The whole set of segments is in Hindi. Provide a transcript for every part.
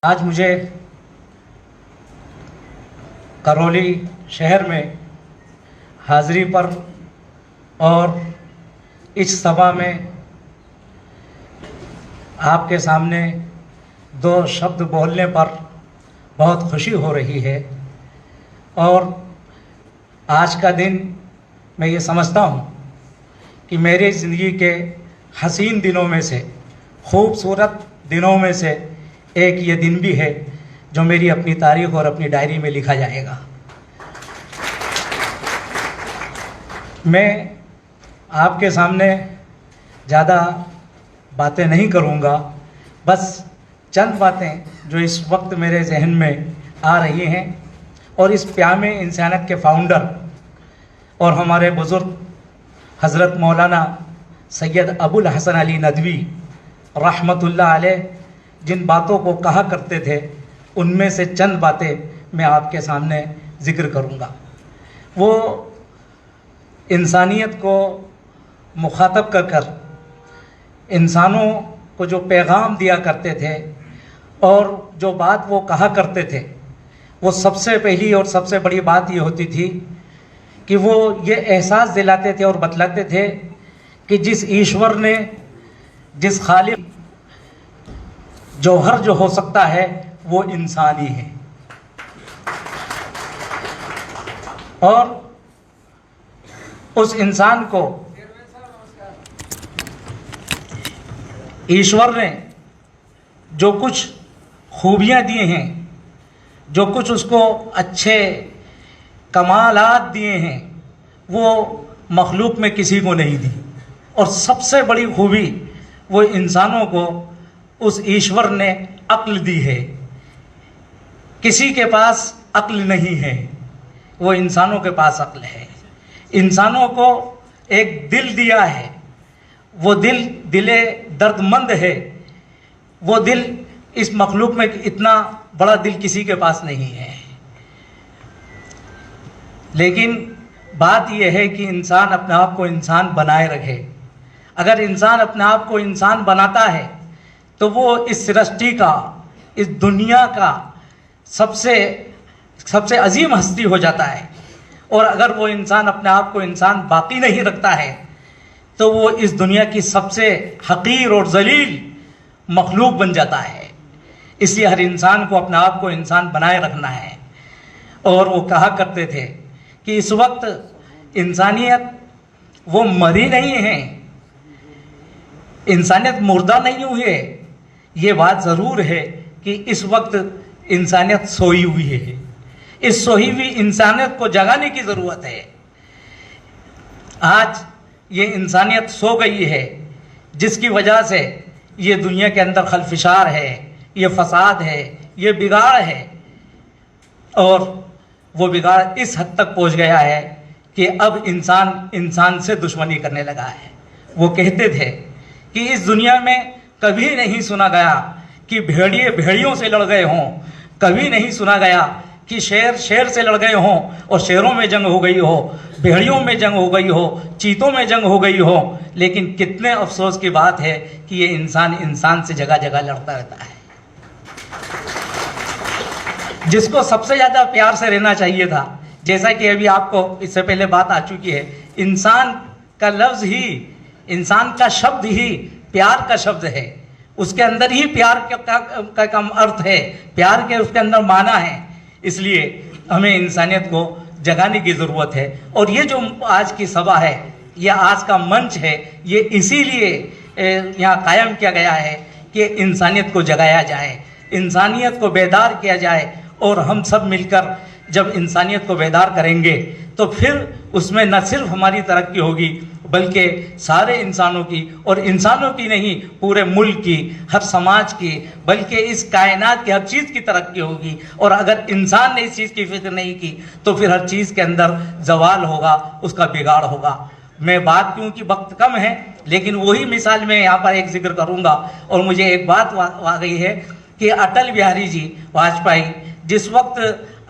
आज मुझे करौली शहर में हाज़िरी पर और इस सभा में आपके सामने दो शब्द बोलने पर बहुत खुशी हो रही है। और आज का दिन मैं ये समझता हूँ कि मेरी ज़िंदगी के हसीन दिनों में से, खूबसूरत दिनों में से एक ये दिन भी है जो मेरी अपनी तारीख़ और अपनी डायरी में लिखा जाएगा। मैं आपके सामने ज़्यादा बातें नहीं करूँगा, बस चंद बातें जो इस वक्त मेरे जहन में आ रही हैं और इस प्यामे इंसानियत के फाउंडर और हमारे बुज़ुर्ग हज़रत मौलाना सैयद अबुल हसन अली नदवी रहमतुल्लाह अलैह जिन बातों को कहा करते थे, उनमें से चंद बातें मैं आपके सामने ज़िक्र करूँगा। वो इंसानियत को मुखातब कर इंसानों को जो पैगाम दिया करते थे और जो बात वो कहा करते थे, वो सबसे पहली और सबसे बड़ी बात ये होती थी कि वो ये एहसास दिलाते थे और बतलाते थे कि जिस ईश्वर ने, जिस खालिक जौहर जो हो सकता है वो इंसान ही है। और उस इंसान को ईश्वर ने जो कुछ खूबियाँ दिए हैं, जो कुछ उसको अच्छे कमालात दिए हैं, वो मखलूक में किसी को नहीं दी। और सबसे बड़ी खूबी वो इंसानों को उस ईश्वर ने अक्ल दी है। किसी के पास अक्ल नहीं है, वो इंसानों के पास अक्ल है। इंसानों को एक दिल दिया है, वो दिले दर्दमंद है। वो दिल इस मखलूक में इतना बड़ा दिल किसी के पास नहीं है। लेकिन बात यह है कि इंसान अपने आप को इंसान बनाए रखे। अगर इंसान अपने आप को इंसान बनाता है तो वो इस सृष्टि का, इस दुनिया का सबसे अजीम हस्ती हो जाता है। और अगर वो इंसान अपने आप को इंसान बाकी नहीं रखता है तो वो इस दुनिया की सबसे हकीर और जलील मखलूक बन जाता है। इसलिए हर इंसान को अपने आप को इंसान बनाए रखना है। और वो कहा करते थे कि इस वक्त इंसानियत वो मरी नहीं है, इंसानियत मुर्दा नहीं हुई है। ये बात ज़रूर है कि इस वक्त इंसानियत सोई हुई है। इस सोई हुई इंसानियत को जगाने की ज़रूरत है। आज ये इंसानियत सो गई है, जिसकी वजह से ये दुनिया के अंदर खलफिशार है, ये फसाद है, ये बिगाड़ है। और वो बिगाड़ इस हद तक पहुंच गया है कि अब इंसान इंसान से दुश्मनी करने लगा है। वो कहते थे कि इस दुनिया में कभी नहीं सुना गया कि भेड़िए भेड़ियों से लड़ गए हों, कभी नहीं सुना गया कि शेर शेर से लड़ गए हों और शेरों में जंग हो गई हो, भेड़ियों में जंग हो गई हो, चीतों में जंग हो गई हो। लेकिन कितने अफसोस की बात है कि ये इंसान इंसान से जगह जगह लड़ता रहता है। जिसको सबसे ज़्यादा प्यार से रहना चाहिए था, जैसा कि अभी आपको इससे पहले बात आ चुकी है, इंसान का लफ्ज़ ही, इंसान का शब्द ही प्यार का शब्द है। उसके अंदर ही प्यार का कम अर्थ है, प्यार के उसके अंदर माना है। इसलिए हमें इंसानियत को जगाने की ज़रूरत है। और ये जो आज की सभा है, यह आज का मंच है, ये इसीलिए यहाँ कायम किया गया है कि इंसानियत को जगाया जाए, इंसानियत को बेदार किया जाए। और हम सब मिलकर जब इंसानियत को बेदार करेंगे तो फिर उसमें न सिर्फ हमारी तरक्की होगी बल्कि सारे इंसानों की, और इंसानों की नहीं पूरे मुल्क की, हर समाज की, बल्कि इस कायनात की हर चीज़ की तरक्की होगी। और अगर इंसान ने इस चीज़ की फिक्र नहीं की तो फिर हर चीज़ के अंदर जवाल होगा, उसका बिगाड़ होगा। मैं बात क्योंकि वक्त कम है, लेकिन वही मिसाल मैं यहाँ पर एक जिक्र करूँगा। और मुझे एक बात आ गई है कि अटल बिहारी जी वाजपेयी जिस वक्त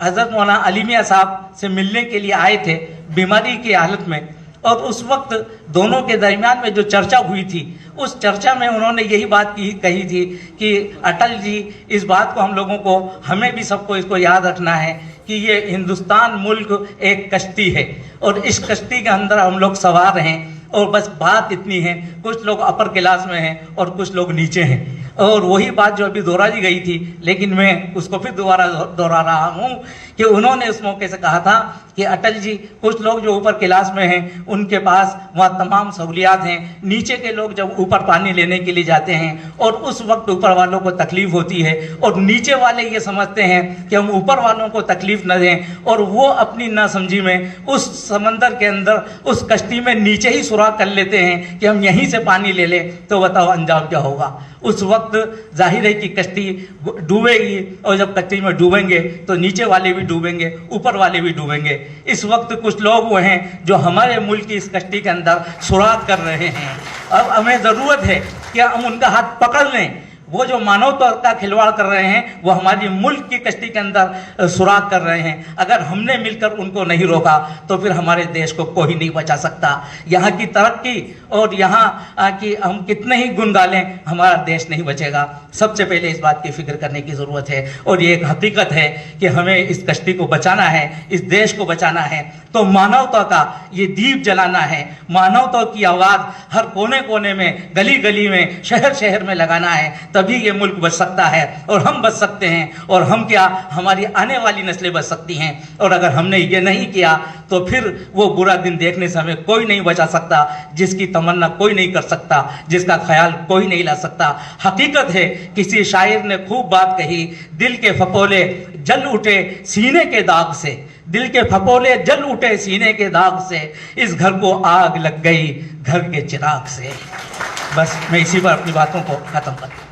हज़रत मौलाना अली मियां साहब से मिलने के लिए आए थे बीमारी की हालत में, और उस वक्त दोनों के दरमियान में जो चर्चा हुई थी उस चर्चा में उन्होंने यही बात कही थी कि अटल जी, इस बात को हम लोगों को, हमें भी सबको इसको याद रखना है कि ये हिंदुस्तान मुल्क एक कश्ती है और इस कश्ती के अंदर हम लोग सवार हैं और बस बात इतनी है, कुछ लोग अपर क्लास में हैं और कुछ लोग नीचे हैं। और वही बात जो अभी दोहराई गई थी, लेकिन मैं उसको फिर दोबारा दोहरा रहा हूँ कि उन्होंने उस मौके से कहा था कि अटल जी, कुछ लोग जो ऊपर क्लास में हैं उनके पास वहाँ तमाम सहूलियात हैं, नीचे के लोग जब ऊपर पानी लेने के लिए जाते हैं और उस वक्त ऊपर वालों को तकलीफ होती है और नीचे वाले ये समझते हैं कि हम ऊपर वालों को तकलीफ न दें और वो अपनी नासमझी में उस समंदर के अंदर, उस कश्ती में नीचे ही सुराख कर लेते हैं कि हम यहीं से पानी ले लें। तो बताओ अंजाम क्या होगा? उस वक्त जाहिर है कि कश्ती डूबेगी और जब कश्ती में डूबेंगे तो नीचे वाले भी डूबेंगे, ऊपर वाले भी डूबेंगे। इस वक्त कुछ लोग वो हैं जो हमारे मुल्क की इस कश्ती के अंदर सुराख कर रहे हैं। अब हमें ज़रूरत है कि हम उनका हाथ पकड़ लें। वो जो मानवता का खिलवाड़ कर रहे हैं वो हमारी मुल्क की कश्ती के अंदर सुराख कर रहे हैं। अगर हमने मिलकर उनको नहीं रोका तो फिर हमारे देश को कोई नहीं बचा सकता। यहाँ की तरक्की और यहाँ की हम कितने ही गुण गालें, हमारा देश नहीं बचेगा। सबसे पहले इस बात की फिक्र करने की ज़रूरत है और ये एक हकीकत है कि हमें इस कश्ती को बचाना है, इस देश को बचाना है तो मानवता का ये दीप जलाना है। मानवता की आवाज़ हर कोने कोने में, गली गली में, शहर शहर में लगाना है, तभी ये मुल्क बच सकता है और हम बच सकते हैं। और हम क्या, हमारी आने वाली नस्लें बच सकती हैं। और अगर हमने ये नहीं किया तो फिर वो बुरा दिन देखने से हमें कोई नहीं बचा सकता, जिसकी तमन्ना कोई नहीं कर सकता, जिसका ख्याल कोई नहीं ला सकता। हकीकत है, किसी शायर ने खूब बात कही, दिल के फपोले जल उठे सीने के दाग से, दिल के फपोले जल उठे सीने के दाग से, इस घर को आग लग गई घर के चिराग से। बस मैं इसी पर अपनी बातों को खत्म करता हूँ।